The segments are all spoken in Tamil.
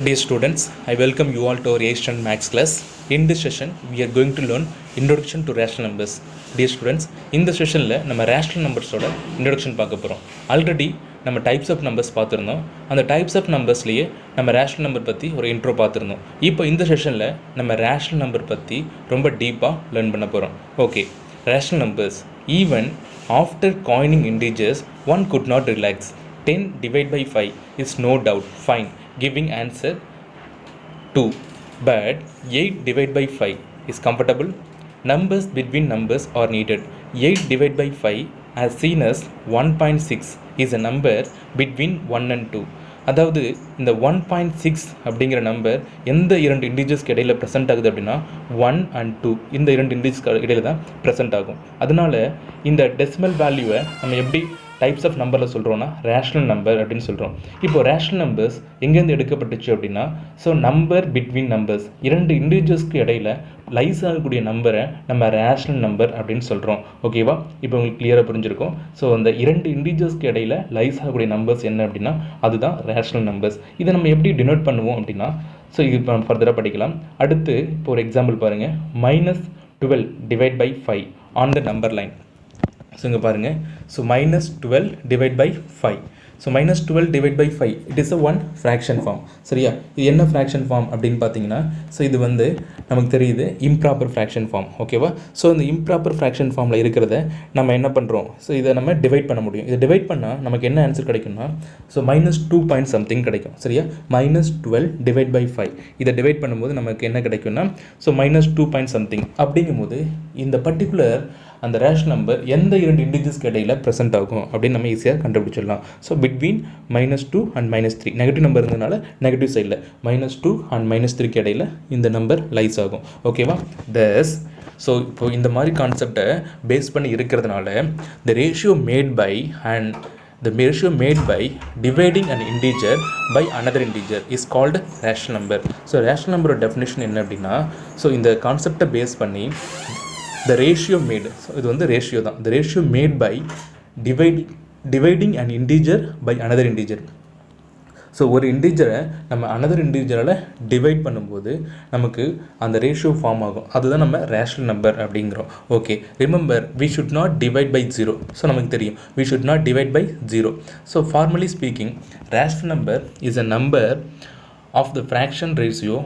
Dear students, I welcome you all to our 8th standard maths class. In this session, we are going to learn Introduction to Rational Numbers. Dear students, in the session, நம்ம rational numbers ஓட introduction பார்க்க போகிறோம். ஆல்ரெடி நம்ம டைப்ஸ் ஆஃப் நம்பர்ஸ் பார்த்துருந்தோம். அந்த டைப்ஸ் ஆஃப் நம்பர்ஸ்லேயே நம்ம ரேஷனல் நம்பர் பற்றி ஒரு இன்ட்ரோ பார்த்துருந்தோம். இப்போ இந்த செஷனில் நம்ம ரேஷனல் நம்பர் பற்றி ரொம்ப டீப்பாக லேர்ன் பண்ண போகிறோம். Okay, rational numbers. Even after coining integers, one could not relax. 10 divided by 5 is no doubt fine, giving answer 2. But 8 divided by 5 is comfortable. Numbers between numbers are needed. 8 divided by 5 as seen as 1.6 is a number between 1 and 2. அதாவது இந்த 1.6 அப்படிங்கிற நம்பர் எந்த இரண்டு இன்டிஜர்ஸ்க்கு இடையில் ப்ரெசென்ட் ஆகுது அப்படின்னா 1 and 2 இந்த இரண்டு இன்டிஜர்ஸ்க்கு இடையில தான் ப்ரெசென்ட் ஆகும். அதனால இந்த டெசிமல் வேல்யூவை நம்ம எப்படி டைப்ஸ் ஆஃப் நம்பரில் சொல்கிறோன்னா ரேஷனல் நம்பர் அப்படின்னு சொல்கிறோம். இப்போது ரேஷனல் நம்பர்ஸ் எங்கேருந்து எடுக்கப்பட்டுச்சு அப்படின்னா, ஸோ நம்பர் பிட்வீன் நம்பர்ஸ் இரண்டு இண்டிவிஜுவல்ஸ்க்கு இடையில் லைஸ் ஆகக்கூடிய நம்பரை நம்ம ரேஷனல் நம்பர் அப்படின்னு சொல்கிறோம். ஓகேவா, இப்போ உங்களுக்கு கிளியராக புரிஞ்சிருக்கும். ஸோ அந்த இரண்டு இண்டிவிஜுவல்ஸ்க்கு இடையில் லைஸ் ஆகக்கூடிய நம்பர்ஸ் என்ன அப்படின்னா அதுதான் ரேஷனல் நம்பர்ஸ். இதை நம்ம எப்படி டினோட் பண்ணுவோம் அப்படின்னா, ஸோ இது இப்போ நம்ம ஃபர்தராக படிக்கலாம். அடுத்து இப்போ ஒரு எக்ஸாம்பிள் பாருங்கள். -12 divided by 5 on the number line. So இங்கே பாருங்கள். So -12 divided by 5. So -12 divided by 5 it is one fraction form. சரியா, இது என்ன ஃப்ராக்ஷன் ஃபார்ம் அப்படின்னு பார்த்தீங்கன்னா, ஸோ இது வந்து நமக்கு தெரியுது இம்ப்ராப்பர் ஃப்ராக்ஷன் ஃபார்ம். ஓகேவா, ஸோ இந்த இம்ப்ராப்பர் ஃப்ராக்ஷன் ஃபார்மில் இருக்கிறத நம்ம என்ன பண்ணுறோம், ஸோ இதை நம்ம டிவைட் பண்ண முடியும். இதை டிவைட் பண்ணால் நமக்கு என்ன ஆன்சர் கிடைக்கும்னா, ஸோ -2 பாயிண்ட் சம்திங் கிடைக்கும். சரியா, -12 divided by 5 இதை டிவைட் பண்ணும்போது நமக்கு என்ன கிடைக்கும்னா, ஸோ -2 பாயிண்ட் சம்திங். அப்படிங்கும்போது இந்த பர்டிகுலர் அந்த ரேஷனல் நம்பர் எந்த இரண்டு இண்டிஜர்ஸ்க்கு இடையில் ப்ரெசென்ட் ஆகும் அப்படின்னு நம்ம ஈஸியாக கண்டுபிடிச்சிடலாம். So between -2 and -3 negative number இருந்ததுனால நெகட்டிவ் சைடில் -2 and -3க்கு இடையில் இந்த நம்பர் லைஸ் ஆகும். ஓகேவா, ஸோ இப்போ இந்த மாதிரி கான்செப்டை பேஸ் பண்ணி இருக்கிறதுனால the ratio made by dividing an integer by another integer is called rational number. So rational நம்பரோட டெஃபினேஷன் என்ன அப்படின்னா, ஸோ இந்த கான்செப்டை பேஸ் பண்ணி the ratio made, so இது வந்து ரேஷியோ தான், the ratio made by dividing an integer by another integer. So ஒரு இன்டிஜரை நம்ம அனதர் இன்டிஜரால் டிவைட் பண்ணும்போது நமக்கு அந்த ரேஷியோ ஃபார்ம் ஆகும். அதுதான் நம்ம ரேஷனல் நம்பர் அப்படிங்கிறோம். Okay, remember we should not divide by 0. So நமக்கு தெரியும் we should not divide by 0. So formally speaking, rational number is a number of the fraction ratio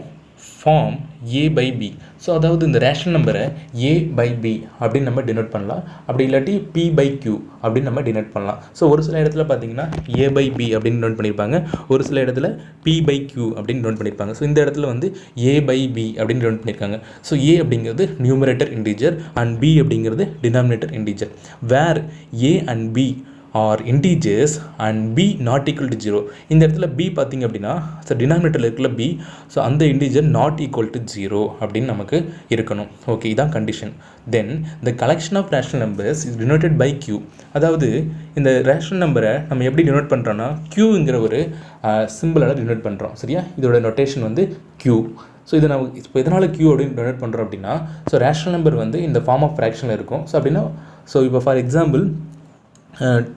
form a by b. So அதாவது இந்த ரேஷனல் நம்பரை a by b அப்படின்னு நம்ம டினோட் பண்ணலாம். அப்படி இல்லாட்டி p by q அப்படின்னு நம்ம டினோட் பண்ணலாம். ஸோ ஒரு சில இடத்துல பார்த்தீங்கன்னா a by b அப்படின்னு நோட் பண்ணியிருப்பாங்க, ஒரு சில இடத்துல p by q அப்படின்னு நோட் பண்ணியிருப்பாங்க. ஸோ இந்த இடத்துல வந்து a by b அப்படின்னு நோட் பண்ணியிருக்காங்க. ஸோ a அப்படிங்கிறது நியூமரேட்டர் இன்டிஜர் அண்ட் b அப்படிங்கிறது denominator integer. Where a and b are integers and b not equal to 0. இந்த இடத்துல b பார்த்திங்க அப்படின்னா, ஸோ டினாமினேட்டரில் இருக்கிற b, ஸோ அந்த இன்டிஜர் நாட் ஈக்குவல் டு 0 அப்படின்னு நமக்கு இருக்கணும். ஓகே, இதான் condition. Then the collection of rational numbers is denoted by q. அதாவது இந்த ரேஷனல் நம்பரை நம்ம எப்படி டினோட் பண்ணுறோன்னா q-ங்கிற ஒரு சிம்பிளால் டினோட் பண்ணுறோம். சரியா, இதோட நொட்டேஷன் வந்து q. ஸோ இதை நம்ம இப்போ எதனால் q அப்படின்னு டொனேட் பண்ணுறோம் அப்படின்னா, ஸோ ரேஷனல் நம்பர் வந்து இந்த ஃபார்ம் ஆஃப் ஃப்ராக்ஷனில் இருக்கும். ஸோ அப்படின்னா, ஸோ இப்போ ஃபார் எக்ஸாம்பிள்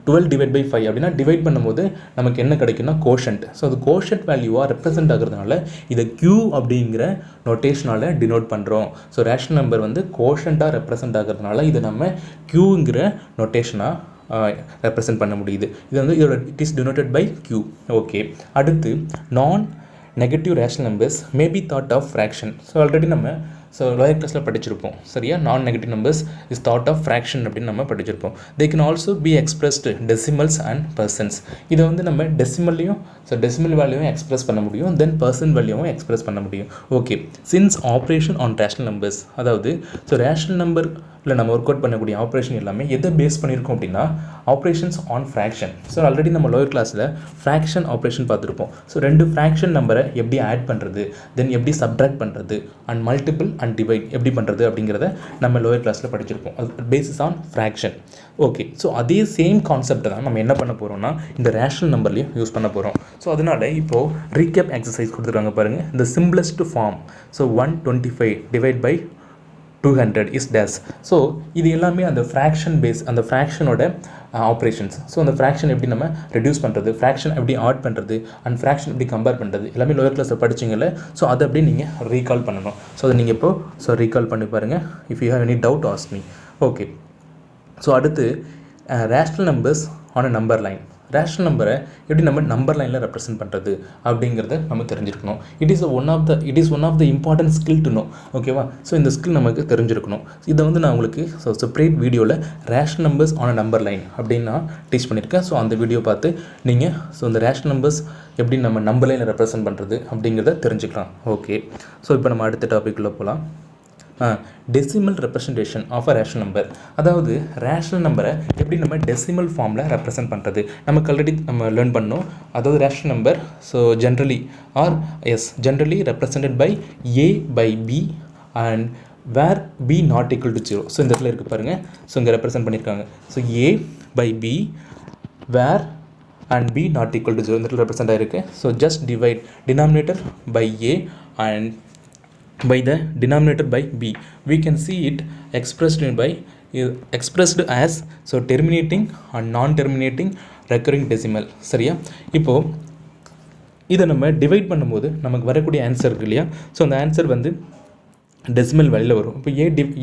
12 divided by 5 அப்படின்னா டிவைட் பண்ணும்போது நமக்கு என்ன கிடைக்குன்னா கோஷன்ட். ஸோ அது கோஷன்ட் வேல்யூவாக ரெப்ரசென்ட் ஆகிறதுனால இதை q அப்படிங்கிற நோட்டேஷனால் டினோட் பண்ணுறோம். ஸோ ரேஷனல் நம்பர் வந்து கோஷண்ட்டாக ரெப்ரசென்ட் ஆகிறதுனால இதை நம்ம q-ங்கிற நோட்டேஷனாக ரெப்ரசென்ட் பண்ண முடியுது. இது வந்து இதோட it is denoted by q. Okay, அடுத்து non negative rational numbers may be thought of fraction. So already நம்ம ஸோ லோயர் கிளாஸில் படிச்சிருப்போம். சரியா, non negative numbers is thought of fraction அப்படின்னு நம்ம படிச்சிருப்போம். They can also be expressed decimals and percents. இதை வந்து நம்ம டெசிமல்லையும், ஸோ டெசிமல் வேல்யூவும் எக்ஸ்பிரஸ் பண்ண முடியும், தென் பர்சன் வேல்யூவும் எக்ஸ்பிரஸ் பண்ண முடியும். Okay, since operation on rational numbers, அதாவது ஸோ ரேஷனல் நம்பரில் நம்ம ஒர்க் அவுட் பண்ணக்கூடிய ஆப்ரேஷன் எல்லாமே எதை பேஸ் பண்ணியிருக்கோம் அப்படின்னா operations on fraction. So already நம்ம லோயர் கிளாஸில் ஃப்ராக்ஷன் ஆப்ரேஷன் பார்த்துருப்போம். ஸோ ரெண்டு ஃப்ராக்ஷன் நம்பரை எப்படி ஆட் பண்ணுறது, தென் எப்படி சப்ட்ராக்ட் பண்ணுறது அண்ட் மல்டிபிள் அண்ட் டிவைட் எப்படி பண்ணுறது அப்படிங்கிறத நம்ம லோயர் கிளாஸில் படிச்சிருப்போம். அது basis on fraction. Okay, so அதே சேம் கான்செப்டை தான் நம்ம என்ன பண்ண போகிறோம்னா இந்த ரேஷனல் நம்பர்லையும் யூஸ் பண்ண போகிறோம். ஸோ அதனால் இப்போது ரீகேப் எக்ஸசைஸ் கொடுத்துருக்காங்க பாருங்கள். இந்த simplest form, so 125 divide by 200 is dash. So இது எல்லாமே அந்த ஃப்ராக்ஷன் பேஸ், அந்த ஃப்ராக்ஷனோட ஆப்ரேஷன்ஸ். ஸோ அந்த ஃப்ராக்ஷன் எப்படி நம்ம ரெடியூஸ் பண்ணுறது, ஃப்ராக்ஷன் எப்படி ஆட் பண்ணுறது, அண்ட் ஃப்ராக்ஷன் எப்படி கம்பேர் பண்ணுறது, எல்லாமே லோயர் கிளாஸில் படிச்சிங்கல்ல. ஸோ அதை அப்படியே நீங்கள் ரீகால் பண்ணணும். ஸோ அதை நீங்கள் இப்போது ரீகால் பண்ணி பாருங்கள். If you have any doubt ask me. Okay, so அடுத்து rational numbers on a number line. Rational நம்பரை எப்படி நம்ம நம்பர் லைனில் ரெப்ரசென்ட் பண்ணுறது அப்படிங்கிறத நம்ம தெரிஞ்சிருக்கணும். It is one of the important skill to know. ஓகேவா? ஸோ இந்த ஸ்கில் நமக்கு தெரிஞ்சிருக்கணும். இதை வந்து நான் உங்களுக்கு செப்பரேட் வீடியோவில் rational numbers on a number line அப்படின்னு நான் டீச் பண்ணியிருக்கேன். ஸோ அந்த வீடியோ பார்த்து நீங்கள் இந்த ரேஷ்னல் நம்பர்ஸ் எப்படி நம்ம நம்பர் லைனில் ரெப்ரசென்ட் பண்ணுறது அப்படிங்கிறத தெரிஞ்சுக்கலாம். ஓகே, ஸோ இப்போ நம்ம அடுத்த டாபிக்குள்ளே போகலாம். Decimal representation of a rational number. அதாவது ரேஷனல் நம்பரை எப்படி நம்ம டெசிமல் ஃபார்மில் ரெப்ரசென்ட் பண்ணுறது நமக்கு ஆல்ரெடி நம்ம லேர்ன் பண்ணோம். அதாவது rational number generally represented by a by b and where b not equal to 0. So இந்த இடத்துல இருக்குது பாருங்கள். ஸோ இங்கே ரெப்ரசென்ட் பண்ணியிருக்காங்க. So a by b where and b not equal to 0 இந்த இடத்துல ரெப்ரசென்ட் ஆகிருக்கு. So just divide denominator by a and by the denominator by b. We can see it expressed as terminating and non-terminating recurring decimal. சரியா? இப்போது இதை நம்ம டிவைட் பண்ணும்போது நமக்கு வரக்கூடிய ஆன்சர் இருக்கு இல்லையா? ஸோ அந்த ஆன்சர் வந்து டெசிமல் வேல்யூவில் வரும். இப்போ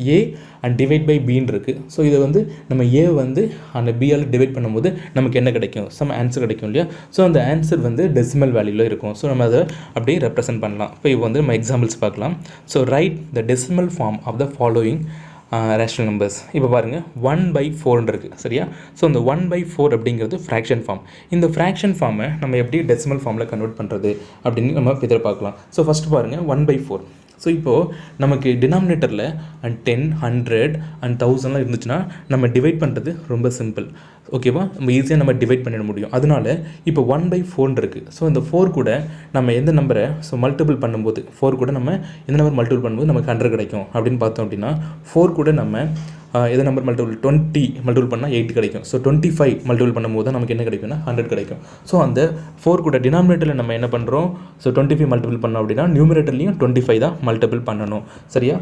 ஏ அண்ட் டிவைட் பை பின்னு இருக்குது. ஸோ இதை வந்து நம்ம ஏ வந்து அந்த பியால் டிவைட் பண்ணும்போது நமக்கு என்ன கிடைக்கும்? சம் ஆன்சர் கிடைக்கும் இல்லையா? ஸோ அந்த ஆன்சர் வந்து டெசிமல் வேல்யூவில் இருக்கும். ஸோ நம்ம அதை அப்படியே ரெப்ரசென்ட் பண்ணலாம். இப்போ வந்து நம்ம எக்ஸாம்பிள்ஸ் பார்க்கலாம். So write the decimal form of the following rational numbers. இப்போ பாருங்கள் 1/4 இருக்குது. சரியா? ஸோ இந்த 1/4 அப்படிங்கிறது ஃப்ராக்ஷன் ஃபார்ம். இந்த ஃப்ராக்ஷன் ஃபார்மை நம்ம எப்படி டெசிமல் ஃபார்மில் கன்வெர்ட் பண்ணுறது அப்படின்னு நம்ம இதில் பார்க்கலாம். ஸோ ஃபஸ்ட்டு பாருங்கள் 1/4. ஸோ இப்போது நமக்கு டினாமினேட்டரில் 10, 100 and 1000 இருந்துச்சுன்னா நம்ம டிவைட் பண்ணுறது ரொம்ப சிம்பிள். ஓகேவா? நம்ம ஈஸியாக நம்ம டிவைட் பண்ணிட முடியும். அதனால இப்போ 1/4 இருக்குது. ஸோ இந்த 4 கூட நம்ம எந்த நம்பரை மல்டிபிள் பண்ணும்போது 4 கூட நம்ம எந்த நம்பர் மல்டிபிள் பண்ணும்போது நமக்கு 100 கிடைக்கும் அப்படின்னு பார்த்தோம் அப்படின்னா 4 கூட நம்ம எந்த நம்பர் மல்டிபிள் 20 மல்டிபிள் பண்ணால் 8 கிடைக்கும். ஸோ 25 மல்டிபிள் பண்ணும்போது தான் நமக்கு என்ன கிடைக்கும்னா 100 கிடைக்கும். ஸோ அந்த 4 கூட டினாமினேட்டரில் நம்ம என்ன பண்ணுறோம்? ஸோ 25 மல்டிபிள் பண்ணோம் அப்படின்னா நியூமரேட்டர்லையும் 25 தான் மல்டிபிள் பண்ணணும். சரியா?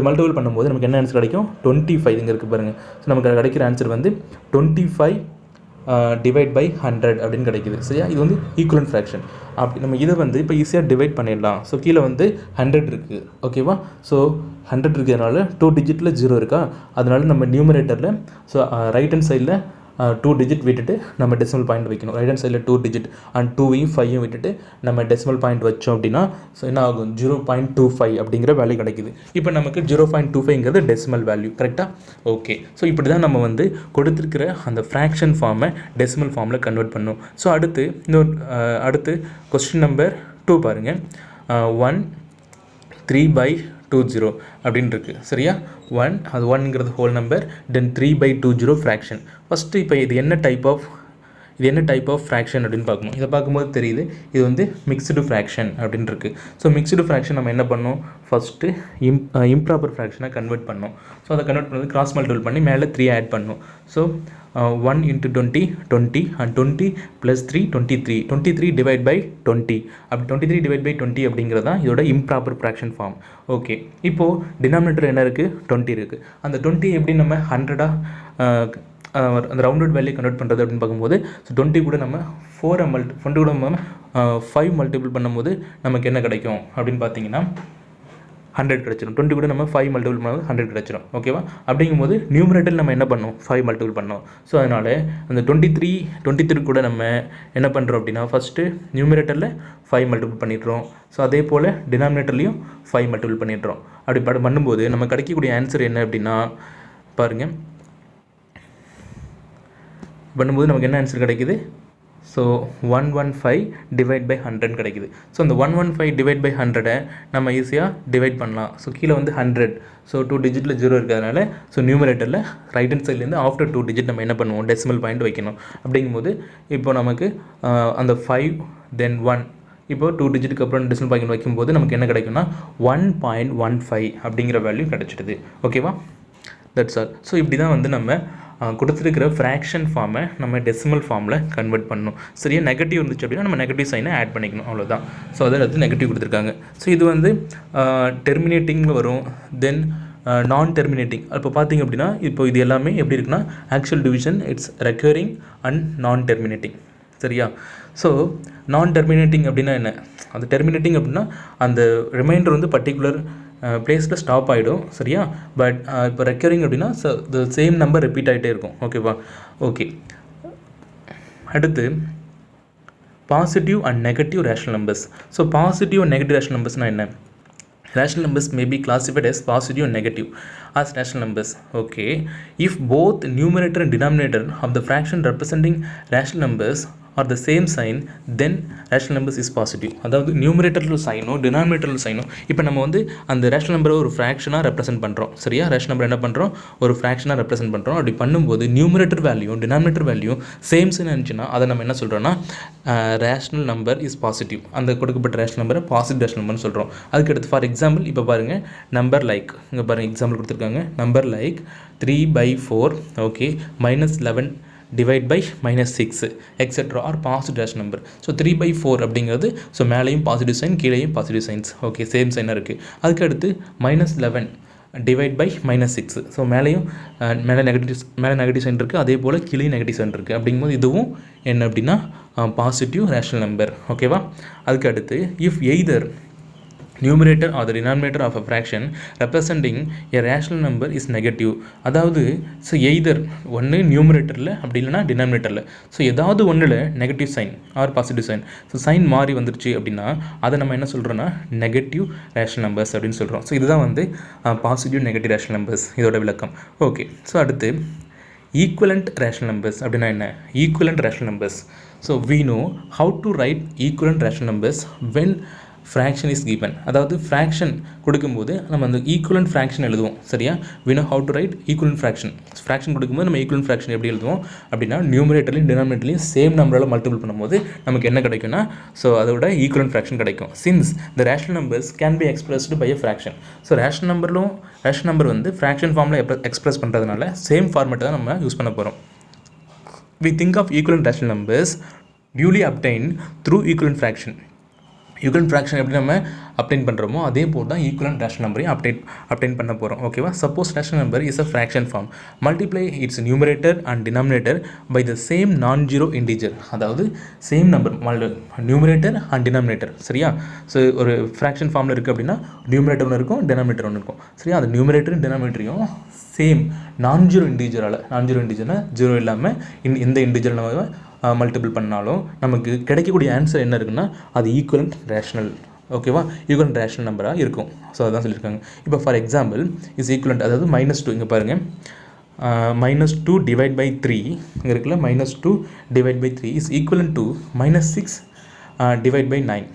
மல்டிபிள் பண்ணும்போது நமக்கு என்ன ஆன்சர் கிடைக்கும்? 25 இங்கே இருக்குது பாருங்கள். ஸோ நமக்கு கிடைக்கிற ஆன்சர் வந்து 25 டிவைட் பை 100 அப்படின்னு கிடைக்குது. சரியா? இது வந்து ஈக்குவலன்ட் ஃப்ராக்ஷன். அப்படி நம்ம இதை வந்து இப்போ ஈஸியாக டிவைட் பண்ணிடலாம். ஸோ கீழே வந்து 100 இருக்குது. ஓகேவா? ஸோ 100 இருக்கிறதுனால 2 டிஜிட்டில் 0 இருக்கா? அதனால நம்ம நியூமரேட்டரில் ரைட் ஹேண்ட் சைடில் 2 டிஜிட் விட்டுட்டு நம்ம டெசிமல் பாயிண்ட் வைக்கணும். ரைட் ஹேண்ட் சைடில் 2 டிஜிட் அண்ட் 2வையும் 5யும் விட்டுட்டு நம்ம டெசிமல் பாயிண்ட் வச்சோம் அப்படின்னா ஸோ என்ன ஆகும்? 0.25 அப்படிங்கிற வேல்யூ கிடைக்குது. இப்போ நமக்கு 0.25ங்கிறது டெசிமல் வேல்யூ. கரெக்டாக? ஓகே. ஸோ இப்படி தான் நம்ம வந்து கொடுத்துருக்கிற அந்த ஃப்ராக்ஷன் ஃபார்மை டெசிமல் ஃபார்மில் கன்வெர்ட் பண்ணணும். ஸோ அடுத்து கொஸ்டின் நம்பர் 2 பாருங்கள். 1/3/20 அப்படின்னு இருக்குது. சரியா? 1ங்கிறது ஹோல் நம்பர், தென் 3/20 ஃப்ராக்ஷன். ஃபஸ்ட்டு இப்போ இது என்ன டைப் ஆஃப் ஃப்ராக்ஷன் அப்படின்னு பார்க்கணும். இதை பார்க்கும்போது தெரியுது இது வந்து மிக்ஸ்டு ஃப்ராக்ஷன் அப்படின்னு இருக்குது. ஸோ மிக்ஸ்டு ஃப்ராக்ஷன் நம்ம என்ன பண்ணோம்? ஃபஸ்ட்டு இம்ப்ராப்பர் ஃப்ராக்ஷனை கன்வெர்ட் பண்ணோம். ஸோ அதை கன்வெர்ட் பண்ணது கிராஸ் மல்டிபிள் பண்ணி மேலே 3 ஆட் பண்ணோம். So 1 × 20 20 and 20 + 3 23. 23 divide by 20. அப்படி 23 டிவைட் பை 20 அப்படிங்கிறது தான் இதோட இம்ப்ராப்பர் ஃப்ராக்ஷன் ஃபார்ம். ஓகே. இப்போது டினாமினேட்டர் என்ன இருக்குது? 20 இருக்குது. அந்த 20 எப்படி நம்ம 100 அந்த ரவுண்டட் வேல்யூ கன்வெர்ட் பண்ணுறது அப்படின்னு பார்க்கும்போது ஸோ 20 கூட நம்ம 20 கூட நம்ம 5 மல்டிபிள் பண்ணும்போது நமக்கு என்ன கிடைக்கும் அப்படின்னு பார்த்தீங்கன்னா 100 கிடச்சிடும். 20 கூட நம்ம 5 மல்டிபிள் பண்ணும்போது 100 கிடச்சிடும். ஓகேவா? அப்படிங்கும்போது நியூமரேட்டர் நம்ம என்ன பண்ணோம்? 5 மல்டிபிள் பண்ணோம். ஸோ அதனால் அந்த 23 கூட நம்ம என்ன பண்ணுறோம் அப்படின்னா ஃபஸ்ட்டு நியூமரேட்டரில் 5 மல்டிபிள் பண்ணிடுறோம். ஸோ அதே போல் டினாமினேட்டர்லையும் 5 மல்டிபிள் பண்ணிடுறோம். அப்படி பண்ணும்போது நம்ம கிடைக்கக்கூடிய ஆன்சர் என்ன அப்படின்னா பாருங்கள், பண்ணும்போது நமக்கு என்ன ஆன்சர் கிடைக்குது? ஸோ 115 டிவைட் பை 100 கிடைக்குது. ஸோ அந்த 115 டிவைட் பை 100 நம்ம ஈஸியாக டிவைட் பண்ணலாம். ஸோ கீழே வந்து 100. ஸோ 2 டிஜிட்டில் 0 இருக்கிறதுனால ஸோ நியூமரேட்டரில் ரைட் ஹேண்ட் சைட்லேருந்து ஆஃப்டர் 2 டிஜிட் நம்ம என்ன பண்ணுவோம்? டெசிமல் பாயிண்ட் வைக்கணும். அப்படிங்கும்போது இப்போ நமக்கு அந்த 5 தென் 1 இப்போ 2 டிஜிட்டுக்கு அப்புறம் டெசிமல் பாயிண்ட் வைக்கும்போது நமக்கு என்ன கிடைக்கும்னா 1.15 அப்படிங்கிற வேல்யூ கிடச்சிடுது. ஓகேவா? That's all. ஸோ இப்படி தான் வந்து நம்ம கொடுத்துருக்கிற ஃப்ராக்ஷன் ஃபார்மை நம்ம டெசிமல் ஃபார்மில் கன்வெர்ட் பண்ணணும். சரியா? நெகட்டிவ் இருந்துச்சு அப்படின்னா நம்ம நெகட்டிவ் சைனை ஆட் பண்ணிக்கணும். அவ்வளோதான். ஸோ அதில் நெகட்டிவ் கொடுத்துருக்காங்க. ஸோ இது வந்து டெர்மினேட்டிங்கில் வரும், தென் நான் டெர்மினேட்டிங். இப்போ பார்த்தீங்க அப்படின்னா இப்போ இது எல்லாமே எப்படி இருக்குன்னா actual division, it's recurring and நான் டெர்மினேட்டிங். சரியா? ஸோ நான் டெர்மினேட்டிங் அப்படின்னா என்ன? அந்த டெர்மினேட்டிங் அப்படின்னா அந்த ரிமைண்டர் வந்து பர்டிகுலர் பிளேஸில் ஸ்டாப் ஆகிடும். சரியா? பட் இப்போ ரெக்கரிங் அப்படின்னா த சேம் நம்பர் ரிப்பீட் ஆகிட்டே இருக்கும். ஓகேவா? ஓகே. அடுத்து positive and negative rational numbers. So positive and negative rational நம்பர்ஸ்னால் என்ன? Rational numbers may be classified as positive and negative as rational numbers. Okay, if both numerator and denominator of the fraction representing rational numbers are the same sign, then rational numbers is positive. அதாவது நியூமரேட்டரில் சைனோ டினாமினேட்டரில் சைனோ இப்போ நம்ம வந்து அந்த ரேஷனல் நம்பரை ஒரு ஃப்ராக்ஷனாக ரெப்ரசென்ட் பண்ணுறோம். சரியா? ரேஷனல் நம்பர் என்ன பண்ணுறோம்? ஒரு ஃப்ராக்ஷனாக ரெப்ரசென்ட் பண்ணுறோம். அப்படி பண்ணும்போது numerator value denominator value same sign இருந்துச்சுன்னா அதை நம்ம என்ன சொல்கிறோன்னா ரேஷனல் நம்பர் இஸ் பாசிட்டிவ். அந்த கொடுக்கப்பட்ட ரேஷனல் நம்பரை பாசிட்டிவ் ரேஷனல் நம்பர்னு சொல்கிறோம். அதுக்கடுத்து ஃபார் எக்ஸாம்பிள் இப்போ பாருங்கள் நம்பர் லைக், இங்கே பாருங்கள் எக்ஸாம்பிள் கொடுத்துருக்காங்க. Number like 3/4 okay -11 divide by -6 etcetera are positive rational number. So 3/4 அப்படிங்கிறது ஸோ மேலேயும் பாசிட்டிவ் சைன் கீழேயும் பாசிட்டிவ் சைன்ஸ். ஓகே, சேம் சைனாக இருக்குது. அதுக்கடுத்து -11 டிவைட் பை -6 ஸோ மேலேயும் மேலே நெகட்டிவ் சைன் இருக்குது, அதே போல் கீழேயும் நெகட்டிவ் சைன் இருக்குது. அப்படிங்கும்போது இதுவும் என்ன அப்படின்னா பாசிட்டிவ் ரேஷனல் நம்பர். ஓகேவா? அதுக்கு அடுத்து if either numerator or the denominator of a fraction representing a rational number is negative. அதாவது ஸோ எய்தர் ஒன்று நியூமரேட்டரில் அப்படி இல்லைனா டினாமினேட்டரில் ஸோ ஏதாவது ஒன்றில் negative sign are positive sign so sign மாறி வந்துருச்சு அப்படின்னா அதை நம்ம என்ன சொல்கிறோன்னா நெகட்டிவ் ரேஷனல் நம்பர்ஸ் அப்படின்னு சொல்கிறோம். ஸோ இதுதான் வந்து பாசிட்டிவ் நெகட்டிவ் ரேஷனல் நம்பர்ஸ் இதோட விளக்கம். ஓகே, ஸோ அடுத்து ஈக்குவலண்ட் ரேஷனல் நம்பர்ஸ் அப்படின்னா என்ன? Equivalent rational numbers. So we know how to write equivalent rational numbers when fraction is given. அதாவது ஃப்ராக்ஷன் கொடுக்கும்போது நம்ம அந்த ஈக்குவலண்ட் ஃப்ராக்ஷன் எழுதுவோம். சரியா? we know how to write equivalent fraction. Fraction கொடுக்கும்போது நம்ம ஈக்குவலண்ட் ஃப்ராக்ஷன் எப்படி எழுதுவோம் அப்படின்னா நியூமரேட்டர்லையும் டினாமினேட்டர்லையும் சேம் நம்பரால் மல்டிபிள் பண்ணும்போது நமக்கு என்ன கிடைக்கும்னா ஸோ அதோட ஈக்குவலண்ட் ஃப்ராக்ஷன் கிடைக்கும். Since the rational numbers can be expressed by a fraction. So rational number வந்து ஃப்ராக்ஷன் ஃபார்மில் எக்ஸ்பிரஸ் பண்ணுறதுனால சேம் ஃபார்மேட்டை தான் நம்ம யூஸ் பண்ண போகிறோம். we think of equivalent rational numbers newly obtained through equivalent fraction. Equivalent fraction எப்படி நம்ம அப்டைன் பண்ணுறோமோ அதே போல் தான் ஈக்குவலண்ட் ரேஷனல் நம்பரையும் அப்டைன் பண்ண போகிறோம். ஓகேவா? Suppose rational number is a fraction form, multiply its numerator and denominator by the same non zero integer. அதாவது same number numerator and denominator. சரியா? ஸோ ஒரு ஃப்ராக்ஷன் ஃபார்மில் இருக்குது அப்படின்னா நியூமரேட்டர் ஒன்று இருக்கும், டினாமினேட்டர் ஒன்று இருக்கும். சரியா? அந்த நியூமரேட்டரும் டினாமினேட்டரையும் சேம் நான் ஜீரோ இன்டிஜர்னால் ஜீரோ இல்லாமல் எந்த இன்டிஜர் நம்ம மல்டிபிள் பண்ணாலும் நமக்கு கிடைக்கக்கூடிய ஆன்சர் என்ன இருக்குன்னா அது ஈக்குவலண்ட் ரேஷனல். ஓகேவா? ஈக்குவலண்ட் ரேஷனல் நம்பராக இருக்கும். ஸோ அதான் சொல்லியிருக்காங்க. இப்போ ஃபார் எக்ஸாம்பிள் இஸ் ஈக்குவலண்ட், அதாவது -2 இங்கே பாருங்கள் -2 டிவைட் பை 3 இங்கே இருக்குல்ல -2 divide by 3 is equivalent to -6 divide by 9.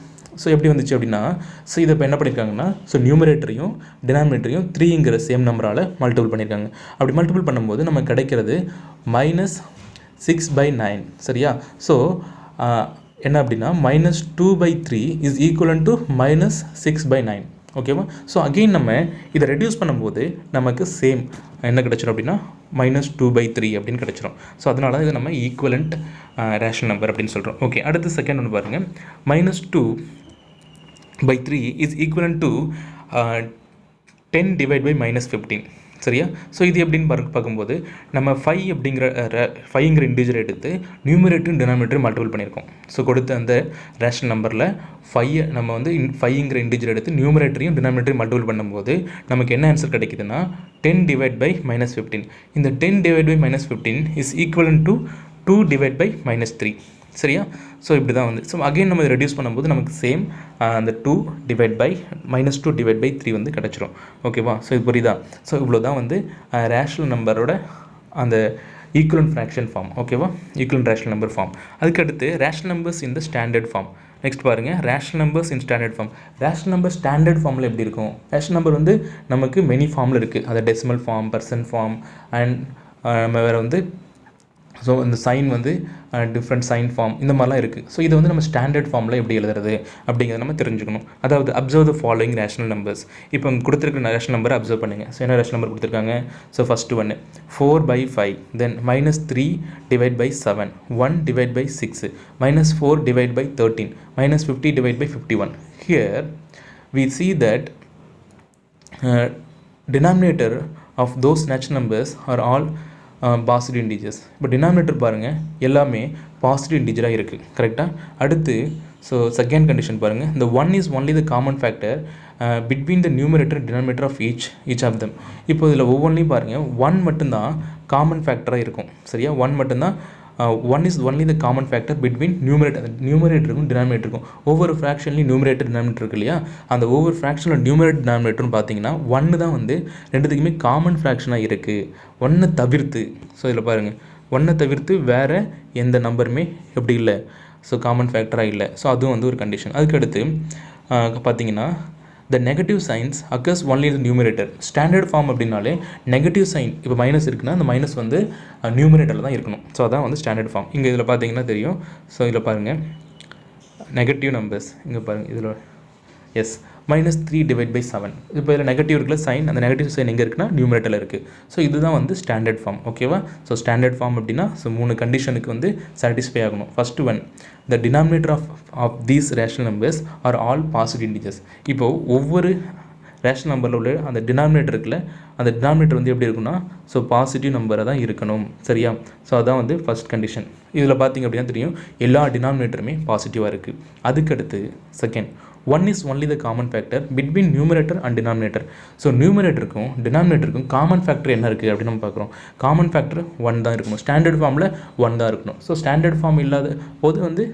So எப்படி வந்துச்சு அப்படின்னா ஸோ இதை இப்போ என்ன பண்ணியிருக்காங்கன்னா ஸோ நியூமரேட்டரையும் டினாமினேட்டரையும் 3ங்கிற சேம் நம்பரால் மல்டிபிள் பண்ணியிருக்காங்க. அப்படி மல்டிபிள் பண்ணும்போது நமக்கு கிடைக்கிறது -6/9. சரியா? ஸோ என்ன அப்படின்னா -2/3 இஸ் ஈக்குவலன் டு -6/9. ஓகேவா? ஸோ அகெயின் நம்ம இதை ரெடியூஸ் பண்ணும்போது நமக்கு சேம் என்ன கிடச்சிரும் அப்படின்னா -2/3 அப்படின்னு கிடச்சிரும். ஸோ அதனால தான் இதை நம்ம ஈக்குவலண்ட் ரேஷனல் நம்பர் அப்படின்னு சொல்கிறோம். ஓகே, அடுத்து செகண்ட் ஒன்று பாருங்கள். -2/3 is equivalent to 10 divide by -15. சரியா? ஸோ இது எப்படின்னு பார்க்கும்போது நம்ம 5ங்கிற இன்டிஜர் எடுத்து நியூமரேட்டரும் டினாமினேட்டரும் மல்டிபிள் பண்ணியிருக்கோம். ஸோ கொடுத்த அந்த ரேஷனல் நம்பரில் 5 நம்ம வந்து 5ங்கிற இன்டிஜர் எடுத்து நியூமரேட்டரையும் டினாமினேட்டரையும் மல்டிபிள் பண்ணும்போது நமக்கு என்ன ஆன்சர் கிடைக்குதுன்னா 10 டிவைட் பை -15. இந்த 10 divide by -15 is equivalent to 2 divide by -3. சரியா? ஸோ இப்படி தான் வந்து ஸோ அகெயின் நம்ம ரெடியூஸ் பண்ணும்போது நமக்கு சேம் அந்த 2 டிவைட் பை -3 வந்து கிடச்சிரும். ஓகேவா? ஸோ இது புரியுதா? ஸோ இவ்வளோ தான் வந்து ரேஷனல் நம்பரோட அந்த ஈக்குவலண்ட் ஃப்ராக்ஷன் ஃபார்ம். ஓகேவா? Equivalent rational number form. அதுக்கடுத்து rational numbers in the standard form. Next பாருங்கள், rational numbers in standard form. Rational number standard ஃபார்மில் எப்படி இருக்கும்? ரேஷனல் நம்பர் வந்து நமக்கு மெனி ஃபார்மில் இருக்குது. அது decimal form, percent form and நம்ம வேறு வந்து ஸோ இந்த சைன் வந்து டிஃப்ரெண்ட் சைன் ஃபார்ம் இந்த மாதிரிலாம் இருக்குது. ஸோ இதை வந்து நம்ம ஸ்டாண்டர்ட் ஃபார்மில் எப்படி எழுதுறது அப்படிங்கிறத நம்ம தெரிஞ்சுக்கணும். அதாவது observe the following rational numbers. இப்போ கொடுத்துருக்க ரேஷனல் நம்பரை அப்சர்வ் பண்ணுங்கள். ஸோ என்ன ரேஷனல் நம்பர் கொடுத்துருக்காங்க? ஸோ ஃபஸ்ட்டு ஒன்று 4/5, then -3 divide by 7, 1 divide by 6, -4 divide by 13, -50 divide by 51. Here we see that denominator of those natural numbers are all positive integers. இப்போ டினாமினேட்டர் பாருங்கள் எல்லாமே பாசிட்டிவ் இன்டிஜராக இருக்குது கரெக்டாக. அடுத்து ஸோ செகண்ட் கண்டிஷன் பாருங்கள், இந்த one is only the common factor between the numerator denominator of each of them. இப்போ இதில் ஒவ்வொன்றையும் பாருங்கள் ஒன் மட்டும்தான் காமன் ஃபேக்டராக இருக்கும் சரியா. ஒன் மட்டும்தான் one is only the common factor between நியூமரேட்டருக்கும் டினாமினேட்டருக்கும். ஒவ்வொரு ஃப்ராக்ஷன்லையும் நியூமரேட்டர் டினாமினேட்டர் இருக்கு இல்லையா, அந்த ஒவ்வொரு ஃப்ராக்ஷனில் நியூமரேட்டர் டினாமினேட்டர்னு பார்த்தீங்கன்னா ஒன்று தான் வந்து ரெண்டுத்துக்குமே காமன் ஃப்ராக்ஷனாக இருக்குது ஒன்றை தவிர்த்து. ஸோ இதில் பாருங்கள் ஒன்றை தவிர்த்து வேறு எந்த நம்பருமே எப்படி இல்லை, ஸோ காமன் ஃபேக்டராக இல்லை. ஸோ அதுவும் வந்து ஒரு கண்டிஷன். அதுக்கடுத்து பார்த்தீங்கன்னா the negative signs occurs only in the numerator. Standard form அப்படின்னாலே நெகட்டிவ் சைன் இப்போ மைனஸ் இருக்குன்னா அந்த மைனஸ் வந்து நியூமரேட்டரில் தான் இருக்கணும். ஸோ அதான் வந்து ஸ்டாண்டர்ட் ஃபார்ம். இங்கே இதில் பார்த்தீங்கன்னா தெரியும். ஸோ இதில் பாருங்கள் நெகட்டிவ் நம்பர்ஸ் இங்கே பாருங்கள் இதில் எஸ் -3/7. இப்போ இதில் நெகட்டிவ் இருக்கிற சைன், அந்த நெகட்டிவ் சைன் எங்கே இருக்குன்னா நியூமரேட்டரில் இருக்குது. ஸோ இதுதான் வந்து ஸ்டாண்டர்ட் ஃபார்ம் ஓகேவா. ஸோ ஸ்டாண்டர்ட் ஃபார்ம் அப்படின்னா ஸோ 3 கண்டிஷனுக்கு வந்து சாட்டிஸ்ஃபை ஆகணும். First one, the denominator of these rational numbers are all positive integers. இப்போது ஒவ்வொரு ரேஷனல் நம்பரில் உள்ள அந்த டினாமினேட்டர் இருக்குல்ல, அந்த டினாமினேட்டர் வந்து எப்படி இருக்குன்னா ஸோ பாசிட்டிவ் நம்பராக தான் இருக்கணும் சரியா. ஸோ அதான் வந்து ஃபஸ்ட் கண்டிஷன். இதில் பார்த்திங்க அப்படின்னா தெரியும் எல்லா டினாமினேட்டருமே பாசிட்டிவாக இருக்குது. அதுக்கடுத்து second, one is only the common factor between numerator and denominator. So நியூமரேட்டருக்கும் டினாமினேட்டருக்கும் காமன் ஃபேக்டர் என்ன இருக்குது அப்படின்னு நம்ம பார்க்குறோம். காமன் ஃபேக்டர் 1 தான் இருக்கணும். ஸ்டாண்டர்ட் ஃபார்மில் 1 தான் இருக்கணும். ஸோ ஸ்டாண்டர்ட் ஃபார்ம் இல்லாத போது வந்து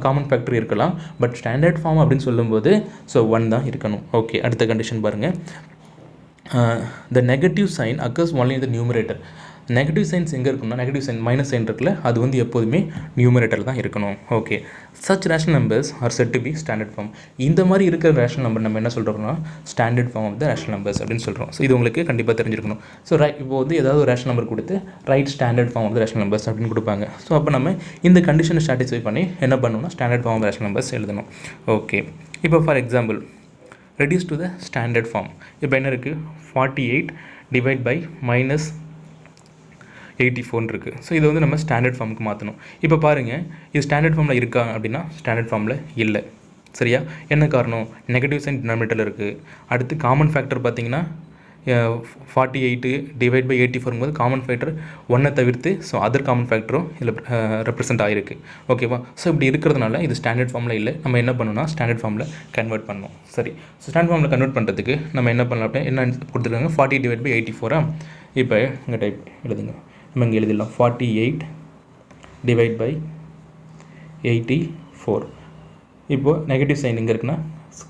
காமன் ஃபேக்டர் இருக்கலாம், பட் ஸ்டாண்டர்ட் ஃபார்ம் அப்படின்னு சொல்லும்போது ஸோ 1 தான் இருக்கணும். ஓகே, அடுத்த கண்டிஷன் பாருங்கள், the negative sign occurs only the numerator. Negative signs எங்கே இருக்குன்னா நெகட்டிவ் சைன் மைனஸ் சைன் இருக்குல்ல, அது வந்து எப்போதுமே நியூமரேட்டரில் தான் இருக்கணும். Okay, such rational numbers are set to be standard form. இந்த மாதிரி இருக்கிற ரேஷனல் நம்பர் நம்ம என்ன சொல்கிறோம்னா standard form of the rational numbers அப்படின்னு சொல்கிறோம். ஸோ இது உங்களுக்கு கண்டிப்பாக தெரிஞ்சிருக்கணும். ஸோ இப்போ வந்து ஏதாவது ஒரு ரேஷனல் நம்பர் கொடுத்து write standard form of the rational numbers அப்படின்னு கொடுப்பாங்க. ஸோ அப்போ நம்ம இந்த கண்டிஷனை சாட்டிஸ்ஃபை பண்ணி என்ன பண்ணணும்னா standard form of rational numbers எழுதணும். ஓகே, இப்போ for example reduce to the standard form. இப்போ என்ன இருக்குது, 48 டிவைட் பை -84 இருக்குது. ஸோ இதை வந்து நம்ம ஸ்டாண்டர்ட் ஃபார்முக்கு மாற்றணும். இப்போ பாருங்கள் இது ஸ்டாண்டர்ட் ஃபார்மில் இருக்கா அப்படின்னா ஸ்டாண்டர்ட் ஃபார்மில் இல்லை சரியா. என்ன காரணம், நெகட்டிவ் சைன் டினாமினேட்டரில் இருக்குது. அடுத்து காமன் ஃபேக்டர் பார்த்தீங்கன்னா 48 டிவைட் பை 84 போது காமன் ஃபேக்டர் 1 தவிர்த்து ஸோ அதர் காமன் ஃபேக்டரும் இதில் ரெப்ரசென்ட் ஆகிருக்கு ஓகேவா. ஸோ இப்படி இருக்கிறதுனால இது ஸ்டாண்டர்ட் ஃபார்மில் இல்லை. நம்ம என்ன பண்ணணும்னா ஸ்டாண்டர்ட் ஃபார்மில் கன்வெர்ட் பண்ணணும். சரி, ஸோ ஸ்டாண்டர்ட் ஃபார்மில் கன்வெர்ட் பண்ணுறதுக்கு நம்ம என்ன பண்ணலாம் அப்படின்னா என்ன கொடுத்துருக்காங்க 40 டிவைட் பை 84. இப்போ இங்கே டைப் எழுதுங்க, நம்ம இங்கே எழுதிடலாம் 48 டிவைட் பை 84. இப்போது நெகட்டிவ் சைன் எங்கே இருக்குன்னா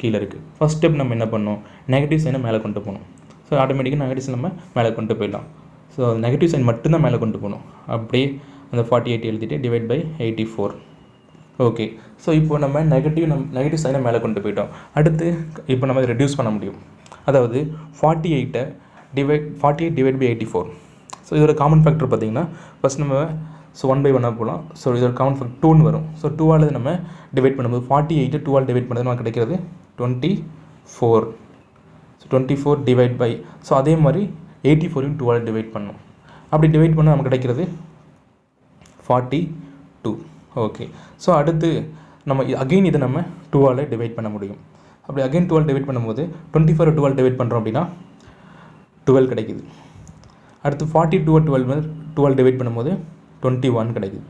கீழே இருக்குது. ஃபஸ்ட் ஸ்டெப் நம்ம என்ன பண்ணணும், நெகட்டிவ் சைனை மேலே கொண்டு போகணும். ஸோ ஆட்டோமேட்டிக்காக நெகட்டிவ் சைன் நம்ம மேலே கொண்டு போயிடலாம். ஸோ நெகட்டிவ் சைன் மட்டும்தான் மேலே கொண்டு போகணும். அப்படியே அந்த 48 எழுதிட்டு டிவைட் பை 84. ஓகே, ஸோ இப்போ நம்ம நெகட்டிவ் சைனை மேலே கொண்டு போயிட்டோம். அடுத்து இப்போ நம்ம ரெடியூஸ் பண்ண முடியும். அதாவது 48 டிவைட் பை 84. ஸோ இதோட காமன் ஃபேக்டர் பார்த்தீங்கன்னா ஃபஸ்ட் நம்ம ஸோ 1/1 போகலாம். ஸோ இதோட காமன் ஃபேக்டர் 2 வரும். ஸோ 2ஆல் நம்ம டிவைட் பண்ணும்போது 48 2ஆல் டிவைட் பண்ணுறது நமக்கு கிடைக்கிறது 24. ஸோ 24 டிவைட் பை ஸோ அதே மாதிரி 84 2ஆல் டிவைட் பண்ணணும். அப்படி டிவைட் பண்ணால் நமக்கு கிடைக்கிறது 42. ஓகே, ஸோ அடுத்து நம்ம அகெயின் இதை நம்ம 2ஆல் டிவைட் பண்ண முடியும். அப்படி அகெயின் 2ஆல் டிவைட் பண்ணும்போது 24 2ஆல் டிவைட் பண்ணுறோம் அப்படின்னா 12 கிடைக்குது. அடுத்து 42 12 டிவைட் பண்ணும்போது 21 கிடைக்குது.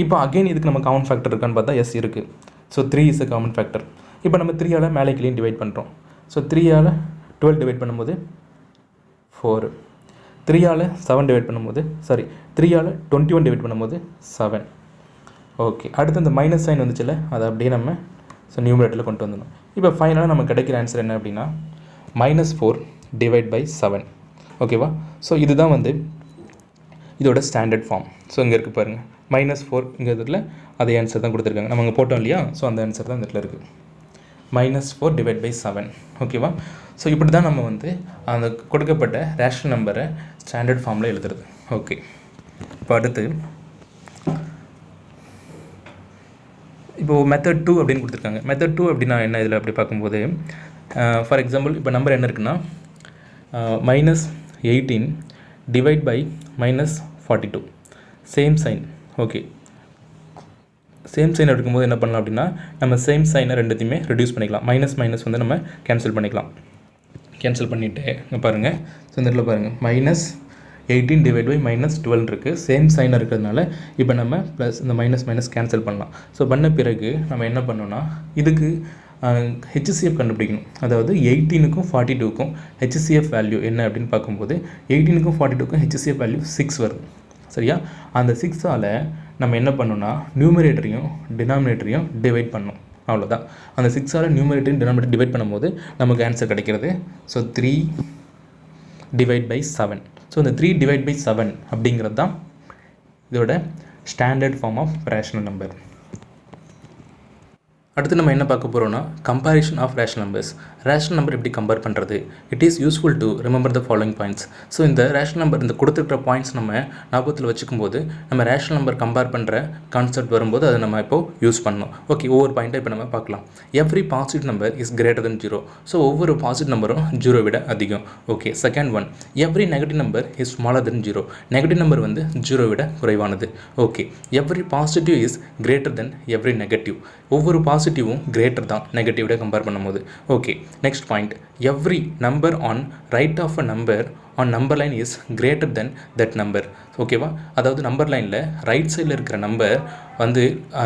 இப்போ அகெயின் இதுக்கு நம்ம காமன் ஃபேக்டர் இருக்கான்னு பார்த்தா எஸ் இருக்குது. So 3 is a common factor. இப்போ நம்ம 3ஆல் மேலே கீழே டிவைட் பண்ணுறோம். ஸோ 3ஆல் 12 டிவைட் பண்ணும்போது 4, 3ஆல் 7 டிவைட் பண்ணும்போது 3ஆல் 21 டிவைட் பண்ணும்போது 7. ஓகே, அடுத்து இந்த மைனஸ் சைன் வந்துச்சுல்ல, அதை அப்படியே நம்ம ஸோ நியூமரேட்டரில் கொண்டு வந்துடணும். இப்போ ஃபைனலாக நமக்கு கிடைக்கிற ஆன்சர் என்ன அப்படின்னா -4 டிவைட் பை 7. ஓகேவா. ஸோ இதுதான் வந்து இதோட ஸ்டாண்டர்ட் ஃபார்ம். ஸோ இங்கே இருக்குது பாருங்கள் -4ங்கிறதுல அதே ஆன்சர் தான் கொடுத்துருக்காங்க. நம்ம அங்கே போட்டோம் இல்லையா, ஸோ அந்த ஆன்சர் தான் இந்த இடத்துல இருக்குது -4 டிவைட் பை 7. ஓகேவா. ஸோ இப்படி தான் நம்ம வந்து அந்த கொடுக்கப்பட்ட ரேஷனல் நம்பரை ஸ்டாண்டர்ட் ஃபார்மில் எழுதுறது. ஓகே, இப்போ அடுத்து இப்போது மெத்தட் 2 அப்படின்னு கொடுத்துருக்காங்க. மெத்தட் 2 அப்படின்னா என்ன, இதில் அப்படி பார்க்கும்போது ஃபார் எக்ஸாம்பிள் இப்போ நம்பர் என்ன இருக்குன்னா -18 divide by -42. Same sign. Okay, same sign எடுக்கும்போது என்ன பண்ணலாம் அப்படின்னா நம்ம சேம் சைனை ரெண்டுத்தையுமே ரெடியூஸ் பண்ணிக்கலாம். மைனஸ் வந்து நம்ம கேன்சல் பண்ணிக்கலாம். கேன்சல் பண்ணிவிட்டு இங்கே பாருங்கள். ஸோ இந்த இடத்துல பாருங்கள் -18 டிவைட் பை -12 இருக்குது. சேம் சைன் இருக்கிறதுனால இப்போ நம்ம ப்ளஸ் இந்த மைனஸ் கேன்சல் பண்ணலாம். ஸோ பண்ண பிறகு நம்ம என்ன பண்ணோன்னா இதுக்கு ஹெச்சிஎஃப் கண்டுபிடிக்கணும். அதாவது 18க்கும் 42க்கும் ஹெச்சிஎஃப் வேல்யூ என்ன அப்படின்னு பார்க்கும்போது 18க்கும் 42க்கும் ஹெச்சிஎஃப் வேல்யூ 6 வரும். சரியா? அந்த 6ஆல் நம்ம என்ன பண்ணோன்னா நியூமரேட்டரையும் டினாமினேட்டரையும் டிவைட் பண்ணோம். அவ்வளோதான். அந்த 6ஆல் நியூமரேட்டரையும் டினாமினேட்டர் டிவைட் பண்ணும்போது நமக்கு ஆன்சர் கிடைக்கிறது. So 3 divide by 7. ஸோ இந்த 3 டிவைட் பை 7 அப்படிங்கிறது தான் இதோட standard form of rational number. அடுத்து நம்ம என்ன பார்க்க போகிறோம்னா comparison of rational numbers. Rational number எப்படி கம்பேர் பண்ணுறது? It is useful to remember the following points. So இந்த ரேஷனல் நம்பர் இந்த கொடுத்துருக்கிற பாயிண்ட்ஸ் நம்ம ஞாபகத்தில் வச்சுக்கும் போது நம்ம ரேஷனல் நம்பர் கம்பேர் பண்ணுற கான்செப்ட் வரும்போது அதை நம்ம இப்போ யூஸ் பண்ணணும். ஓகே, ஒவ்வொரு பாயிண்ட்டை இப்போ நம்ம பார்க்கலாம். Every positive number is greater than 0. So ஒவ்வொரு பாசிட்டிவ் நம்பரும் 0 விட அதிகம். Okay, second one, every negative number is smaller than 0. Negative number வந்து 0 விட குறைவானது. Okay, every positive is greater than every negative. ஒவ்வொரு பாசிட்டிவும் கிரேட்டர் தான் நெகட்டிவ் விட கம்பேர் பண்ணும்போது. Okay, next point, every number on right of a number on number line is greater than that number. ஓகேவா? அதாவது நம்பர் லைனில் ரைட் சைடில் இருக்கிற நம்பர் வந்து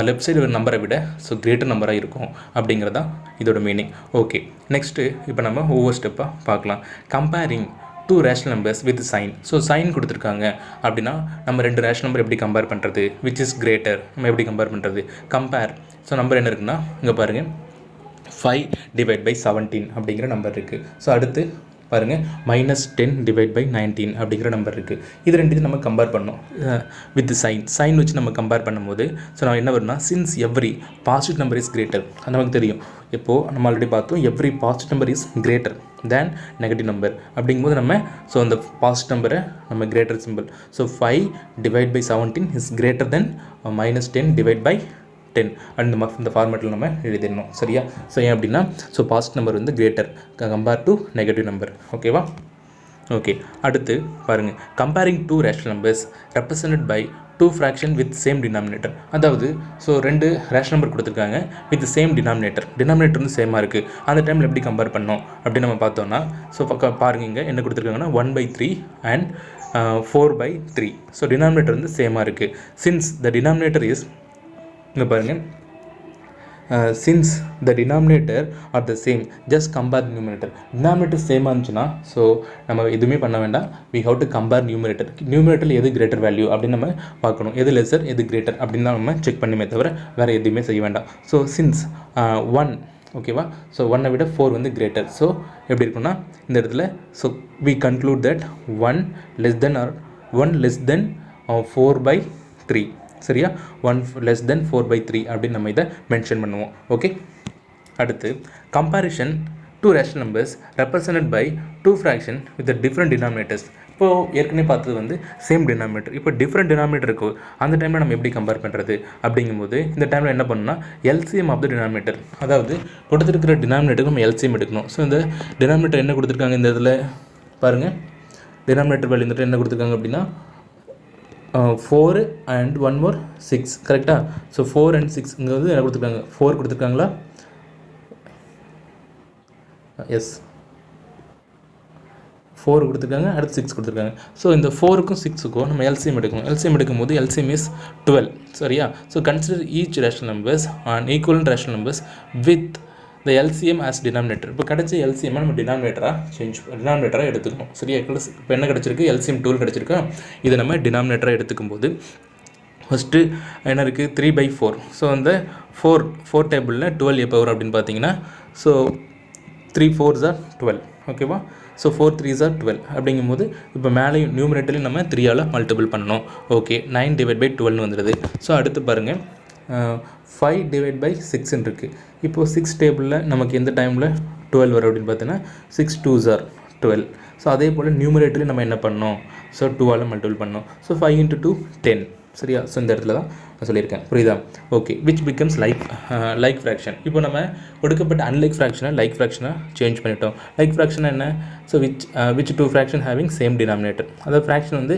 லெஃப்ட் சைடில் இருக்கிற நம்பரை விட ஸோ கிரேட்டர் நம்பராக இருக்கும் அப்படிங்கிறதான் இதோட மீனிங். ஓகே, நெக்ஸ்ட்டு இப்போ நம்ம ஒவ்வொரு ஸ்டெப்பாக பார்க்கலாம். Comparing two rational numbers with sign. So sign கொடுத்துருக்காங்க அப்படின்னா நம்ம ரெண்டு ரேஷனல் நம்பர் எப்படி கம்பேர் பண்ணுறது? விச் இஸ் கிரேட்டர் நம்ம எப்படி கம்பேர் பண்ணுறது? கம்பேர். ஸோ நம்பர் என்ன இருக்குன்னா இங்கே பாருங்கள் 5 டிவைட் பை 17 அப்படிங்கிற நம்பர் இருக்குது. ஸோ அடுத்து பாருங்கள் -10 டிவைட் பை 19 அப்படிங்கிற நம்பர் இருக்குது. இது ரெண்டுத்தையும் நம்ம கம்பேர் பண்ணோம் வித் சைன் வச்சு நம்ம கம்பேர் பண்ணும்போது ஸோ நம்ம என்ன வரும்னா since every positive number is greater. அது நமக்கு தெரியும். இப்போது நம்ம ஆல்ரெடி பார்த்தோம் every positive number is greater than negative number. அப்படிங்கும்போது நம்ம ஸோ அந்த பாசிட்டிவ் நம்பரை நம்ம greater simple. So 5 divide by 17 is greater than -10 divide by 10 and இந்த ஃபார்மேட்டில் நம்ம எழுதிடணும். சரியா? ஸோ ஏன் அப்படின்னா ஸோ பாசிட்டிவ் நம்பர் வந்து greater compare to negative number. ஓகேவா? ஓகே, அடுத்து பாருங்கள் comparing two rational numbers represented by two fraction with same denominator. அதாவது ஸோ ரெண்டு ரேஷனல் நம்பர் கொடுத்துருக்காங்க வித் சேம் டினாமினேட்டர் வந்து சேமாக இருக்குது. அந்த டைமில் எப்படி கம்பேர் பண்ணோம் அப்படின்னு நம்ம பார்த்தோம்னா ஸோ பாருங்க இங்கே என்ன கொடுத்துருக்காங்கன்னா 1/3 அண்ட் 4/3. ஸோ டினாமினேட்டர் வந்து சேமாக இருக்குது. சின்ஸ் த டினாமினேட்டர் இஸ் இங்கே பாருங்கள் since the denominator R the same just compare numerator. Denominator சேமாக இருந்துச்சுன்னா ஸோ நம்ம எதுவுமே பண்ண வேண்டாம். வி ஹவ் டு கம்பேர் நியூமரேட்டரில் எது கிரேட்டர் வேல்யூ அப்படின்னு நம்ம பார்க்கணும். எது லெஸர் எது கிரேட்டர் அப்படின்னு தான் நம்ம செக் பண்ணுமே தவிர வேறு எதுவுமே செய்ய வேண்டாம். ஸோ சின்ஸ் 1 ஓகேவா? ஸோ 1 விட 4 வந்து கிரேட்டர். ஸோ எப்படி இருக்குன்னா இந்த இடத்துல so we conclude that 1 less than 4/3. சரியா? 1 லெஸ் தென் 4/3 அப்படின்னு நம்ம இதை மென்ஷன் பண்ணுவோம். ஓகே, அடுத்து comparison two rational numbers represented by two fraction with different denominators. இப்போது ஏற்கனவே பார்த்தது வந்து சேம் டினாமினேட்டர். இப்போ டிஃப்ரெண்ட் டினாமினேட்டர் இருக்கும். அந்த டைமில் நம்ம எப்படி கம்பேர் பண்ணுறது அப்படிங்கும்போது இந்த டைமில் என்ன பண்ணணும்னா எல்சிஎம் ஆஃப் த டினாமினேட்டர். அதாவது கொடுத்துருக்கிற டினாமினேட்டருக்கு நம்ம எல்சிஎம் எடுக்கணும். ஸோ இந்த டினாமினேட்டர் என்ன கொடுத்துருக்காங்க இந்த இதில் பாருங்கள். டினாமினேட்டர் வேல்யூ இந்த என்ன கொடுத்துருக்காங்க அப்படின்னா 4 and 1 more 6. கரெக்டாக? ஸோ 4 and 6 இங்கே வந்து என்ன கொடுத்துருக்காங்க? 4 கொடுத்துருக்காங்களா? எஸ், 4 கொடுத்துருக்காங்க, அடுத்து 6 கொடுத்துருக்காங்க. ஸோ இந்த 4க்கும் 6க்கும் நம்ம எல்சிஎம் எடுக்கணும். எல்சிஎம் எடுக்கும்போது எல்சிஎம் இஸ் 12. சரியா? So consider each rational numbers and equivalent rational numbers with the LCM as denominator. இப்போ கிடைச்ச LCM நம்ம டினாமினேட்டராக எடுத்துக்கணும். சரியா? இப்போ என்ன கிடச்சிருக்கு? LCM டூல் கிடச்சிருக்கா? இதை நம்ம டினாமினேட்டராக எடுத்துக்கும் போது ஃபஸ்ட்டு என்ன இருக்குது? 3/4. ஸோ அந்த 4 டேபிளில் 12 எப்போ வரும் அப்படின்னு பார்த்தீங்கன்னா ஸோ 3 4s are 12. ஓகேவா? ஸோ 4 3s are 12 அப்படிங்கும்போது இப்போ மேலேயும் நியூமரேட்டர்லையும் நம்ம 3ஆல் மல்டிபிள் பண்ணணும். ஓகே, 9 டிவைட் பை 12 வந்துடுது. ஸோ அடுத்து பாருங்கள் 5 டிவைட் பை 6 இருக்குது. இப்போது 6 டேபிளில் நமக்கு எந்த டைமில் 12 வரும் அப்படின்னு பார்த்தீங்கன்னா 6 2s are 12. ஸோ அதே போல் நியூமரேட்டர்லையும் நம்ம என்ன பண்ணோம்? ஸோ 2ஆல் மல்டிபிள் பண்ணோம். ஸோ 5 × 2 10. சரியா? ஸோ இந்த இடத்துல தான் நான் சொல்லியிருக்கேன். புரியுதா? Okay, which becomes like fraction. இப்போ நம்ம கொடுக்கப்பட்ட அன்லைக் ஃப்ராக்ஷனை லைக் ஃப்ராக்ஷனாக சேஞ்ச் பண்ணிட்டோம். லைக் ஃப்ராக்ஷன் என்ன? So which two fraction having same denominator. அதாவது ஃப்ராக்ஷன் வந்து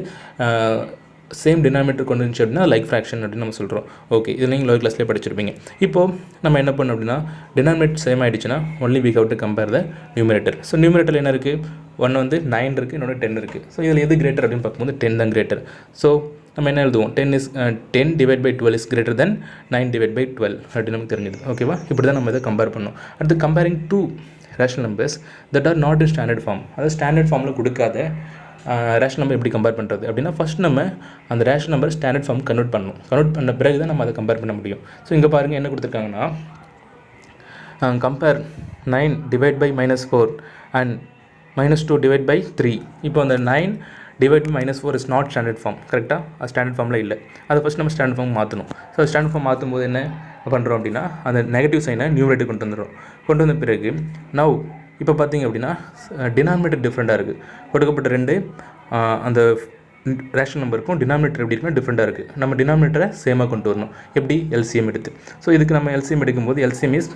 சேம் டினாமினேட்டர் கொண்டு வந்துச்சு அப்படின்னா லைக் ஃப்ராக்ஷன் அப்படின்னு நம்ம சொல்கிறோம். ஓகே, இது நீங்கள் லோயர் கிளாஸ்லேயே படிச்சிருப்பீங்க. இப்போது நம்ம என்ன பண்ணோம் அப்படின்னா டினாமினேட்டர் சேம் ஆகிடுச்சுன்னா only we have to compare the numerator. So numerator என்ன இருக்குது, ஒன்று வந்து 9 இருக்குது, இன்னொன்று 10 இருக்குது. ஸோ இதில் எது கிரேட்டர் அப்படின்னு பார்க்கும்போது 10 தான் கிரேட்டர். ஸோ நம்ம என்ன எழுதுவோம், 10 divide by 12 is greater than 9 divide by 12 அப்படின்னு நமக்கு தெரிஞ்சுது. ஓகேவா, இப்படி தான் நம்ம இதை கம்பேர் பண்ணோம். அடுத்து comparing two rational numbers that are not in standard form. அதாவது ஸ்டாண்டர்ட் ஃபார்மில் கொடுக்காத ரேஷனல் நம்பர் எப்படி கம்பேர் பண்ணுறது அப்படின்னா ஃபஸ்ட் நம்ம அந்த rational number standard form convert பண்ணணும். கன்வெர்ட் பண்ண பிறகு தான் நம்ம அதை கம்பேர் பண்ண முடியும். ஸோ இங்கே பாருங்கள் என்ன கொடுத்துருக்காங்கன்னா compare 9 divide by -4 and -2 divide by 3. இப்போ அந்த 9 divide by -4 is not standard form. கரெக்டாக அது ஸ்டாண்டர்ட் ஃபார்மில் இல்லை. அதை ஃபஸ்ட் நம்ம ஸ்டாண்டர்ட் ஃபார்ம் மாற்றணும். ஸோ ஸ்டாண்டர்ட் ஃபார்ம் மாற்றும் போது என்ன பண்ணுறோம் அப்படின்னா அந்த நெகட்டிவ் சைனை நியூமரேட்டர் கொண்டு வந்துடும். கொண்டு வந்த பிறகு நவ் இப்போ பார்த்தீங்க அப்படின்னா டினாமினேட்டர் டிஃப்ரெண்ட்டாக இருக்குது. கொடுக்கப்பட்ட ரெண்டு அந்த ரேஷனல் நம்பருக்கும் டினாமினேட்டர் எப்படி இருக்குன்னா டிஃப்ரெண்ட்டாக இருக்குது. நம்ம டினாமினேட்டரை சேமாக கொண்டு வரணும். எப்படி, எல்சிஎம் எடுத்து. ஸோ இதுக்கு நம்ம எல்சிஎம் எடுக்கும்போது LCM is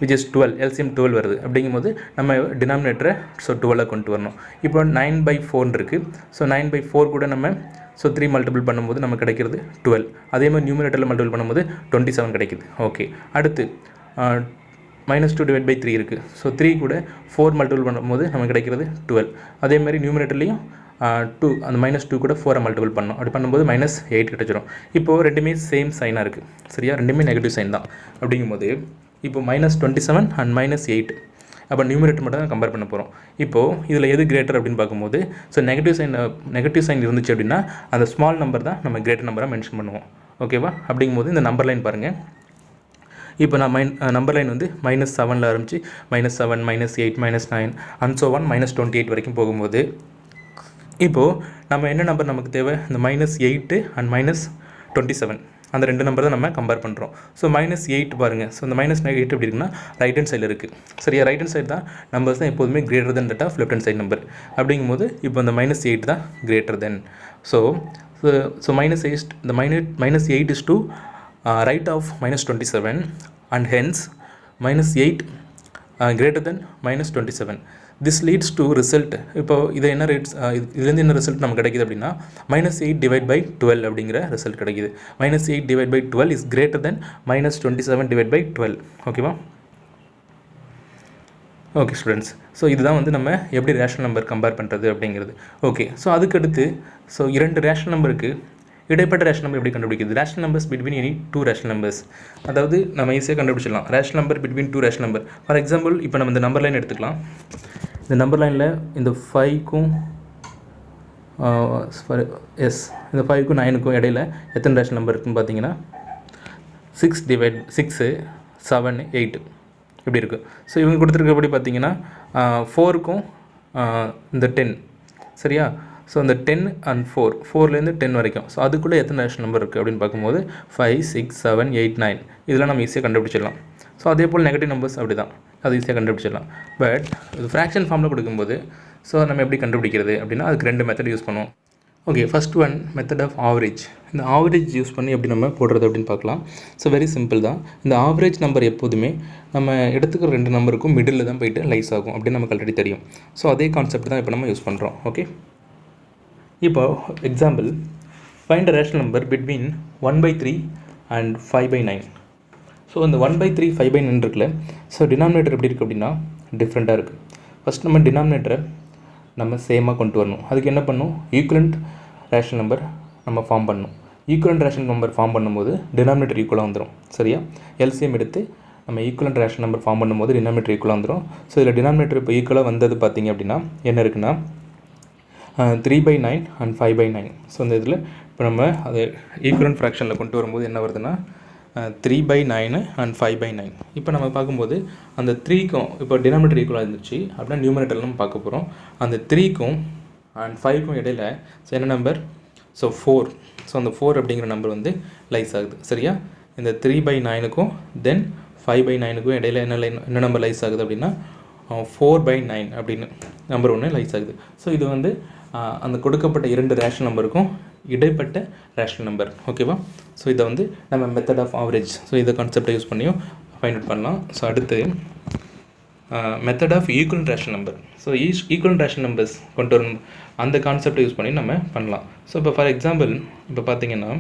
which is 12, LCM 12 வருது. அப்படிங்கும்போது நம்ம டினாமினேட்டரை 12 கொண்டு வரணும். இப்போ 9/4 இருக்குது. ஸோ 9/4 கூட நம்ம 3 மல்டிபிள் பண்ணும்போது நமக்கு கிடைக்கிறது 12. அதே மாதிரி நியூமரேட்டரில் மல்டிபிள் பண்ணும்போது 27 கிடைக்குது. ஓகே, அடுத்து -2 டிவைட் பை 3 இருக்குது. ஸோ 3 கூட 4 மல்டிபிள் பண்ணும்போது நமக்கு கிடைக்கிறது 12. அதே மாதிரி நியூமரேட்டர்லேயும் 2 அந்த -2 கூட 4 மல்டிபிள் பண்ணோம். அப்படி பண்ணும்போது -8 கிடச்சிரும். இப்போது ரெண்டுமே சேம் சைனாக இருக்குது. சரியா, ரெண்டுமே நெகட்டிவ் சைன் தான். அப்படிங்கும்போது இப்போ -27 அண்ட் -8 அப்போ நியூமரேட்டர் மட்டும் தான் கம்பேர் பண்ண போகிறோம். இப்போது இதில் எது கிரேட்டர் அப்படின்னு பார்க்கும்போது ஸோ நெகட்டிவ் சைன் இருந்துச்சு அப்படின்னா அந்த ஸ்மால் நம்பர் தான் நம்ம கிரேட்டர் நம்பராக மென்ஷன் பண்ணுவோம். ஓகேவா, அப்படிங்கும்போது இந்த நம்பர் லைன் பாருங்கள். இப்போ நான் நம்பர் லைன் வந்து -7 ஆரம்பித்து -7 -8 -9 அண்ட் ஸோ ஒன் -28 வரைக்கும் போகும்போது இப்போது நம்ம என்ன நம்பர் நமக்கு தேவை, இந்த -8 அண்ட் -27 அந்த ரெண்டு நம்பர் தான் நம்ம கம்பேர் பண்ணுறோம். ஸோ -8 பாருங்கள். ஸோ இந்த -8 எப்படி இருக்குன்னா ரைட் ஹேண்ட் சைடில் இருக்குது. சரியா, ரைட் ஹேண்ட் சைடு தான் நம்பர்ஸ் தான் எப்போதுமே greater than that of left hand side number. அப்படிங்கும்போது இப்போ இந்த -8 தான் கிரேட்டர் தென். ஸோ -8 இந்த -8 is to right of -27 and hence -8 greater than -27. This leads to result. இப்போ இது என்ன ரேட்ஸ், இதுலேருந்து என்ன ரிசல்ட் நமக்கு கிடைக்குது அப்படின்னா -8 டிவைட் பை 12 அப்படிங்கிற ரிசல்ட் கிடைக்குது. -8 divide by 12 is greater than -27 divide by 12. ஓகேவா, ஓகே ஸ்டூடெண்ட்ஸ். ஸோ இதுதான் வந்து நம்ம எப்படி ரேஷனல் நம்பர் கம்பேர் பண்ணுறது அப்படிங்கிறது. ஓகே, ஸோ அதுக்கடுத்து இரண்டு ரேஷனல் நம்பருக்கு இடைப்பட்ட ரேஷனல் நம்பர் எப்படி கண்டுபிடிக்கிறது, rational numbers between any two rational numbers. அதாவது நம்ம ஈஸியாக கண்டுபிடிச்சிடலாம் rational number between two rational number. For example இப்போ நம்ம இந்த நம்பர் லைன் எடுத்துக்கலாம். இந்த நம்பர் லைனில் இந்த 5க்கும் இந்த 5க்கும் 9க்கும் இடையில் எத்தனை ரேஷனல் நம்பர் இருக்குன்னு பார்த்தீங்கன்னா 6 டிவைட் 6 7 8 இப்படி இருக்குது. ஸோ இவங்க கொடுத்துருக்கப்படி பார்த்தீங்கன்னா 4க்கும் இந்த 10. சரியா, ஸோ அந்த 10 அண்ட் 4லேருந்து 10 வரைக்கும். ஸோ அதுக்குள்ளே எத்தனை ரேஷனல் நம்பர் இருக்குது அப்படின்னு பார்க்கும்போது 5 6 7 8 9 இதெல்லாம் நம்ம ஈஸியாக கண்டுபிடிச்சிடலாம். ஸோ அதே போல் நெகட்டிவ் நம்பர்ஸ் அப்படி தான், அது ஈஸியாக கண்டுபிடிச்சிடலாம். பட் இது ஃப்ராக்ஷன் ஃபார்மில் கொடுக்கும்போது ஸோ நம்ம எப்படி கண்டுபிடிக்கிறது அப்படின்னா அதுக்கு ரெண்டு மெத்தட் யூஸ் பண்ணுவோம். Okay, first one method of average. இந்த ஆவரேஜ் யூஸ் பண்ணி எப்படி நம்ம போடுறது அப்படின்னு பார்க்கலாம். ஸோ வெரி சிம்பிள் தான். இந்த ஆவரேஜ் நம்பர் எப்போதுமே நம்ம எடுத்துக்கிற ரெண்டு நம்பருக்கும் மிடில் தான் போயிட்டு லைஸ் ஆகும் அப்படின்னு நமக்கு ஆல்ரெடி தெரியும். ஸோ அதே கான்செப்ட் தான் இப்போ நம்ம யூஸ் பண்ணுறோம். ஓகே, இப்போ example find a rational number between 1/3 and 5/9. So இந்த 1/3 5/9 இருக்குல்ல, ஸோ டினாமினேட்டர் எப்படி இருக்குது அப்படின்னா டிஃப்ரெண்ட்டாக இருக்குது. ஃபஸ்ட் நம்ம டினாமினேட்டரை நம்ம சேமாக கொண்டு வரணும். அதுக்கு என்ன பண்ணணும், ஈக்குவலண்ட் ரேஷனல் நம்பர் நம்ம ஃபார்ம் பண்ணணும். ஈக்குவலண்ட் ரேஷனல் நம்பர் ஃபார்ம் பண்ணும்போது டினாமினேட்டர் ஈக்குவலாக வந்துடும். சரியா, எல்சிஎம் எடுத்து நம்ம ஈக்குவலண்ட் ரேஷனல் நம்பர் ஃபார்ம் பண்ணும்போது டினாமினேட்டர் ஈக்குவலாக வந்துடும். ஸோ இதில் டினாமினேட்டர் இப்போ ஈக்குவலாக வந்தது பார்த்திங்க அப்படின்னா என்ன இருக்குன்னா 3/9 அண்ட் 5/9. ஸோ இந்த இதில் இப்போ நம்ம அது ஈக்குவலண்ட் ஃப்ராக்ஷனில் கொண்டு வரும்போது என்ன வருதுன்னா 3/9 அண்ட் 5/9. இப்போ நம்ம பார்க்கும்போது அந்த 3க்கும் இப்போ டினாமினேட்டர் ஈக்குவலாக இருந்துச்சு அப்படின்னா நியூமரேட்டரில் நம்ம பார்க்க போகிறோம். அந்த 3க்கும் அண்ட் 5க்கும் இடையில் ஸோ என்ன நம்பர், ஸோ 4. ஸோ அந்த 4 அப்படிங்கிற நம்பர் வந்து லைஸ் ஆகுது. சரியா, இந்த 3/9க்கும் தென் 5/9க்கும் இடையில் என்ன நம்பர் லைஸ் ஆகுது அப்படின்னா 4/9 அப்படின்னு நம்பர் ஒன்று லைஸ் ஆகுது. ஸோ இது வந்து அந்த கொடுக்கப்பட்ட இரண்டு ரேஷனல் நம்பருக்கும் இடைப்பட்ட ரேஷனல் நம்பர். ஓகேவா, ஸோ இதை வந்து நம்ம மெத்தட் ஆஃப் ஆவரேஜ், ஸோ இதை கான்செப்டை யூஸ் பண்ணியும் ஃபைண்ட் அவுட் பண்ணலாம். ஸோ அடுத்து method of equivalent rational number. So equivalent rational numbers கொண்டு வரும் அந்த கான்செப்டை யூஸ் பண்ணி நம்ம பண்ணலாம். ஸோ இப்போ ஃபார் எக்ஸாம்பிள் இப்போ பார்த்தீங்கன்னா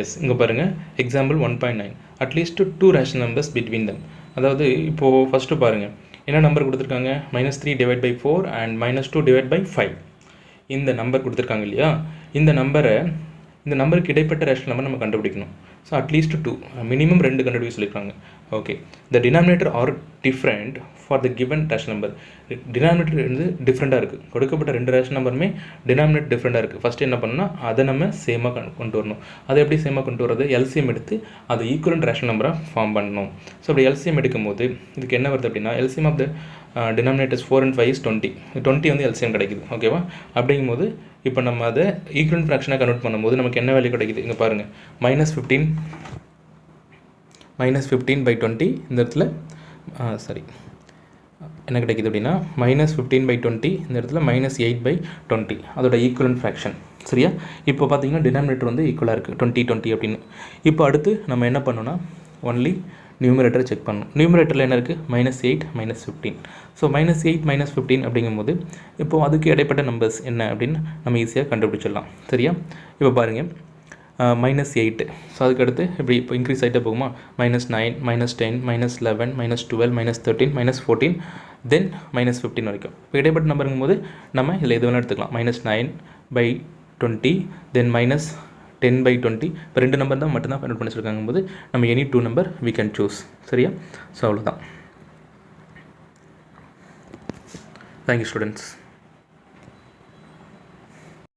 எஸ் இங்கே பாருங்கள் example 1.9 at least 2 rational numbers between them. அதாவது இப்போது ஃபஸ்ட்டு பாருங்கள் என்ன நம்பர் கொடுத்துருக்காங்க, -3 divide by 4 and -2 divide by 5. இந்த நம்பர் கொடுத்துருக்காங்க இல்லையா, இந்த நம்பருக்கு இடைப்பட்ட ரேஷனல் நம்பர் நம்ம கண்டுபிடிக்கணும். ஸோ அட்லீஸ்ட் 2, மினிமம் 2 கண்டுபிடிக்க சொல்லியிருக்காங்க. Okay, the denominator are different for the given rational number. Denominator வந்து டிஃப்ரெண்ட்டாக இருக்குது, கொடுக்கப்பட்ட 2 ரேஷனல் நம்பருமே டினாமினேட்டர் டிஃப்ரெண்ட்டாக இருக்குது. ஃபஸ்ட்டு என்ன பண்ணணும்னா அதை நம்ம சேமாக கொண்டு வரணும். அதை எப்படி சேமாக கொண்டு வரது, எல்சிஎம் எடுத்து அதை ஈக்குவலன்ட் ரேஷனல் நம்பராக ஃபார்ம் பண்ணணும். ஸோ அப்படி எல்சிஎம் எடுக்கும் போது இதுக்கு என்ன வருது அப்படின்னா, LCM of the denominators 4 and 5 is 20 வந்து எல்சிஎம் கிடைக்குது. ஓகேவா, அப்படிங்கும்போது இப்போ நம்ம அதை ஈக்குவலன்ட் ஃப்ராக்ஷனாக கன்வெர்ட் பண்ணும்போது நமக்கு என்ன வேல்யூ கிடைக்குது, இங்கே பாருங்கள் -15 by 20. இந்த இடத்துல என்ன கிடைக்குது அப்படின்னா -15 by 20, இந்த இடத்துல -8 by 20 அதோட ஈக்குவலன்ட் ஃப்ராக்ஷன். சரியா, இப்போ பார்த்தீங்கன்னா டினாமினேட்டர் வந்து ஈக்குவலாக இருக்குது 20 அப்படின்னு. இப்போ அடுத்து நம்ம என்ன பண்ணோன்னா ஒன்லி நியூமரேட்டரை செக் பண்ணணும். நியூமரேட்டரில் என்ன இருக்குது, -8 -15. ஸோ -8 -15 அப்படிங்கும்போது இப்போது அதுக்கு இடைப்பட்ட நம்பர்ஸ் என்ன அப்படின்னு நம்ம ஈஸியாக கண்டுபிடிச்சிடலாம். சரியா, இப்போ பாருங்கள் -8. ஸோ அதுக்கடுத்து இப்படி இப்போ இன்க்ரீஸ் ஆகிட்டே போகுமா, -9 -10 -11 -12 -13 -14 தென் -15 வரைக்கும். இப்போ இடைப்பட்ட நம்பருங்கும் போது நம்ம இதில் எது வேணால் எடுத்துக்கலாம். -9 by 20 தென் -10 by 20. இப்போ 2 நம்பர் தான் மட்டும்தான் ஃபைண்ட் பண்ணி வச்சுருக்காங்க போது நம்ம any 2 number we can choose. சரியா, ஸோ அவ்வளோதான். Thank you students.